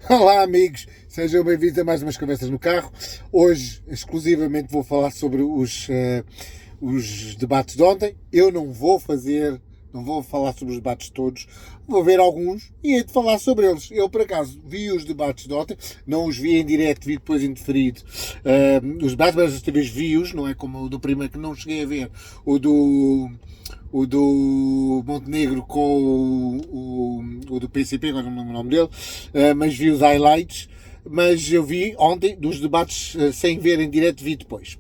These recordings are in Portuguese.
Olá amigos, sejam bem-vindos a mais umas conversas no carro. Hoje, exclusivamente, vou falar sobre os debates de ontem. Eu não vou falar sobre os debates todos, vou ver alguns e hei de falar sobre eles. Eu, por acaso, vi os debates de ontem, não os vi em direto, vi depois indiferido os debates, mas desta vez vi-os, não é como o do primeiro que não cheguei a ver, o do o do Montenegro com o do PCP, agora não lembro o nome dele, mas vi os highlights, mas eu vi ontem dos debates sem ver em direto, vi depois.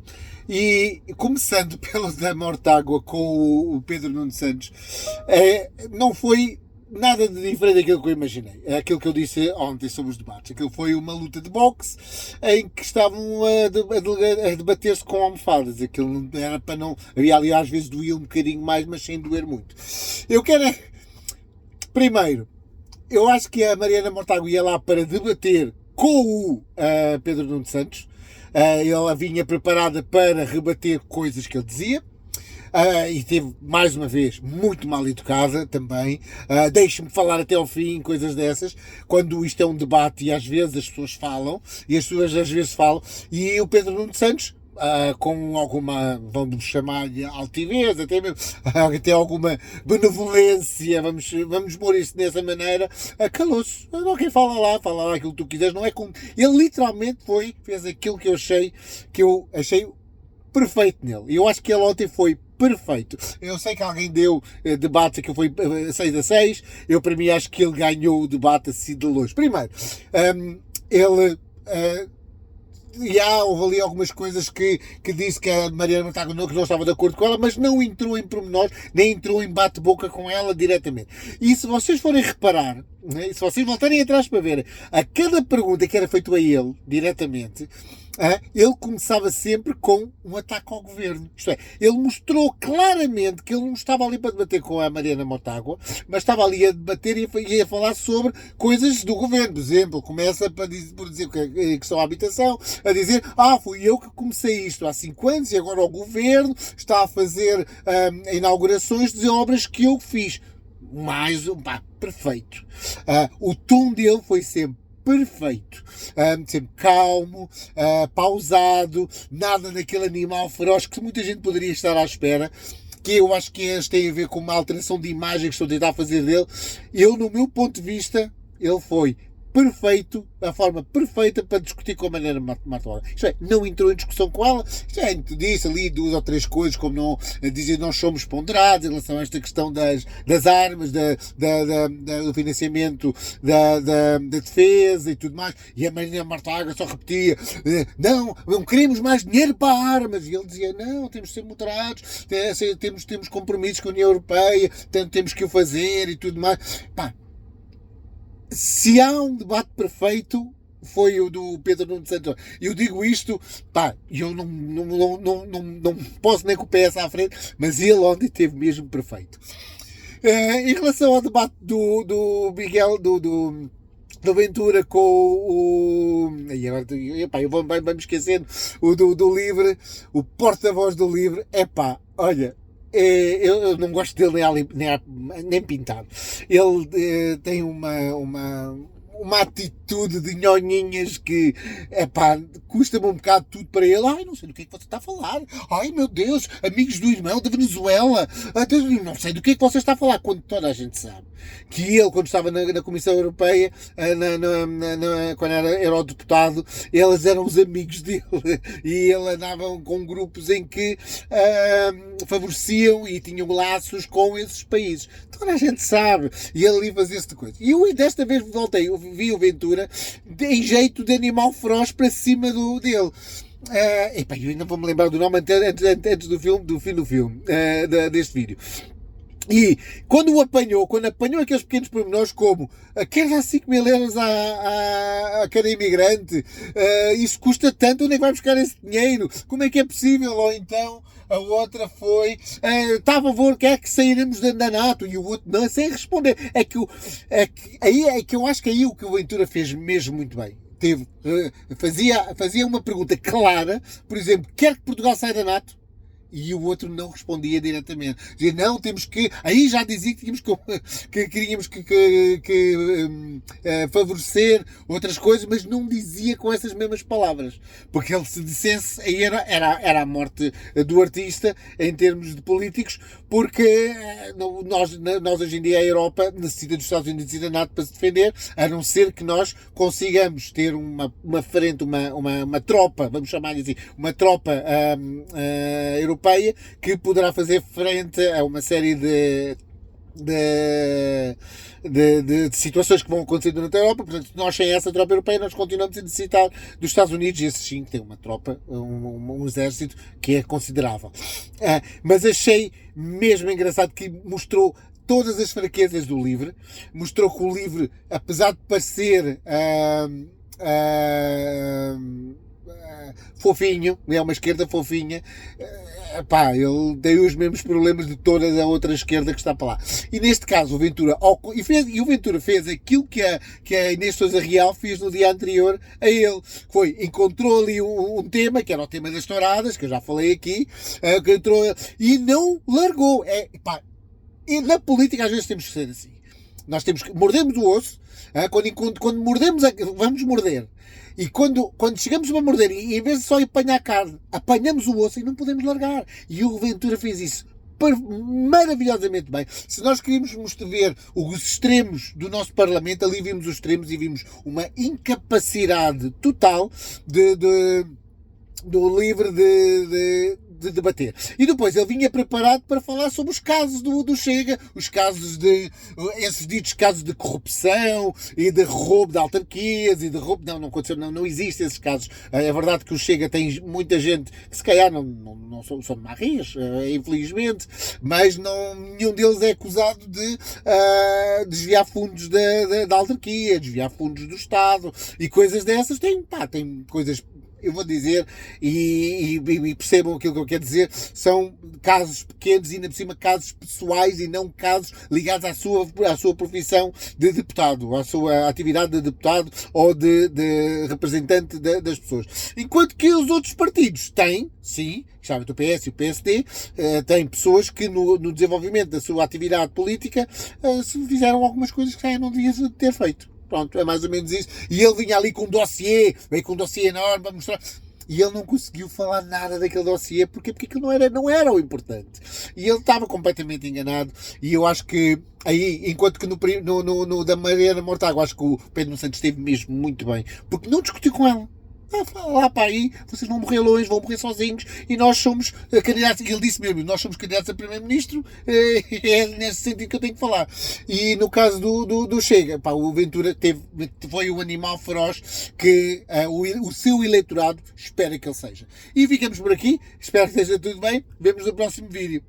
E começando pelo da Mortágua com o Pedro Nuno Santos, não foi nada de diferente daquilo que eu imaginei. É aquilo que eu disse ontem sobre os debates. Aquilo foi uma luta de boxe em que estavam a debater-se com almofadas. Aquilo não era para não. Havia ali às vezes doía um bocadinho mais, mas sem doer muito. Eu quero. Primeiro, eu acho que a Mariana Mortágua ia lá para debater com o Pedro Nuno Santos. Ela vinha preparada para rebater coisas que ele dizia. E teve, mais uma vez, muito mal educada também. Deixe-me falar até ao fim, coisas dessas. Quando isto é um debate e às vezes as pessoas falam, e as pessoas às vezes falam, e o Pedro Nuno Santos, com alguma, vamos chamar-lhe altivez, até mesmo, até alguma benevolência, vamos pôr isto dessa maneira, calou-se. Não, quem fala lá aquilo que tu quiseres, não é como. Ele literalmente fez aquilo que eu achei perfeito nele. E eu acho que ele ontem foi perfeito. Eu sei que alguém deu debate que foi 6-6. Eu, para mim, acho que ele ganhou o debate assim de longe. Primeiro, ele. E houve ali algumas coisas que disse que a Mariana Mortágua que não estava de acordo com ela, mas não entrou em pormenores, nem entrou em bate-boca com ela diretamente. E se vocês forem reparar, né, se vocês voltarem atrás para ver, a cada pergunta que era feita a ele, diretamente, ele começava sempre com um ataque ao governo. Isto é, ele mostrou claramente que ele não estava ali para debater com a Mariana Mortágua, mas estava ali a debater e a falar sobre coisas do governo. Por exemplo, começa por dizer que a questão da habitação, a dizer, fui eu que comecei isto há 5 anos e agora o governo está a fazer inaugurações de obras que eu fiz. Perfeito. O tom dele foi sempre perfeito, sempre calmo, pausado, nada daquele animal feroz que muita gente poderia estar à espera, que eu acho que eles têm a ver com uma alteração de imagem que estou a tentar fazer dele. Eu, no meu ponto de vista, ele foi perfeito, a forma perfeita para discutir com a Mariana Mortágua. Isto é, não entrou em discussão com ela, disse ali 2 ou 3 coisas, como não dizer nós somos ponderados em relação a esta questão das armas, do financiamento da defesa e tudo mais, e a Mariana Mortágua só repetia, não queremos mais dinheiro para armas, e ele dizia, não, temos de ser moderados, temos compromissos com a União Europeia, temos que o fazer e tudo mais. Se há um debate perfeito, foi o do Pedro Nuno Santos. Eu digo isto, eu não posso nem com o PS à frente, mas ele ontem teve mesmo perfeito. Em relação ao debate do Miguel, do Ventura com o. E agora eu vou-me esquecendo. O do Livre, o porta-voz do Livre. Olha. Eu não gosto dele nem pintado. Ele tem uma atitude de nhonhinhas que, custa-me um bocado tudo para ele. Não sei do que é que você está a falar. Meu Deus, amigos do irmão da Venezuela. Não sei do que é que você está a falar. Quando toda a gente sabe que ele, quando estava na Comissão Europeia, quando era eurodeputado, eles eram os amigos dele. E ele andava com grupos em que favoreciam e tinham laços com esses países. Toda a gente sabe. E ele ali fazia esta coisa. E eu desta vez eu vi o Ventura em jeito de animal feroz para cima dele. Eu ainda vou-me lembrar do nome antes do fim do filme, deste vídeo. E quando apanhou aqueles pequenos pormenores como quer dar 5.000 euros a cada imigrante, isso custa tanto, onde é que vai buscar esse dinheiro? Como é que é possível? Ou então a outra foi está a favor, quer que sairemos da NATO? E o outro não, sem responder. Aí é que eu acho que aí o que o Ventura fez mesmo muito bem. Fazia uma pergunta clara, por exemplo, quer que Portugal saia da NATO? E o outro não respondia diretamente. Dizia, não, temos que... Aí já dizia que tínhamos que queríamos favorecer outras coisas, mas não dizia com essas mesmas palavras. Porque ele, se dissesse, aí era a morte do artista, em termos de políticos, porque nós hoje em dia, a Europa necessita dos Estados Unidos e da NATO para se defender, a não ser que nós consigamos ter uma frente, uma tropa, vamos chamar assim, uma tropa europeia, que poderá fazer frente a uma série de situações que vão acontecer durante a Europa. Portanto, nós sem essa tropa europeia, nós continuamos a necessitar dos Estados Unidos, e esses sim que têm uma tropa, um exército que é considerável. Mas achei mesmo engraçado que mostrou todas as fraquezas do livro, mostrou que o livro, apesar de parecer fofinho, é uma esquerda fofinha, ele tem os mesmos problemas de toda a outra esquerda que está para lá. E neste caso o Ventura, o Ventura fez aquilo que a Inês Sousa Real fez no dia anterior a ele. Encontrou ali um tema, que era o tema das touradas, que eu já falei aqui, e não largou. E na política às vezes temos que ser assim. Nós mordemos o osso, quando mordemos, vamos morder. E quando chegamos a morder, e em vez de só apanhar carne, apanhamos o osso e não podemos largar. E o Ventura fez isso maravilhosamente bem. Se nós queríamos ver os extremos do nosso Parlamento, ali vimos os extremos e vimos uma incapacidade total do livre de debater. E depois ele vinha preparado para falar sobre os casos do Chega, esses ditos casos de corrupção e de roubo de autarquias e de roubo... Não aconteceu, não existem esses casos. É verdade que o Chega tem muita gente que se calhar não são de marrias, infelizmente, mas nenhum deles é acusado de desviar fundos da autarquia, desviar fundos do Estado e coisas dessas. Tem coisas, eu vou dizer, e percebam aquilo que eu quero dizer, são casos pequenos e ainda por cima casos pessoais e não casos ligados à sua profissão de deputado, à sua atividade de deputado ou de representante das pessoas. Enquanto que os outros partidos têm, sim, o PS e o PSD, têm pessoas que no desenvolvimento da sua atividade política se fizeram algumas coisas que já não deviam ter feito. Pronto, é mais ou menos isso. E ele vinha ali com um dossiê enorme para mostrar. E ele não conseguiu falar nada daquele dossiê. Porque aquilo não era o importante. E ele estava completamente enganado. E eu acho que aí, enquanto que no da Mariana Mortágua, acho que o Pedro Santos esteve mesmo muito bem. Porque não discutiu com ela. Lá para aí, vocês vão morrer longe, vão morrer sozinhos, e nós somos candidatos, ele disse mesmo, nós somos candidatos a Primeiro-Ministro, é nesse sentido que eu tenho que falar. E no caso do Chega, o Ventura foi o animal feroz que o seu eleitorado espera que ele seja. E ficamos por aqui, espero que esteja tudo bem, vemos no próximo vídeo.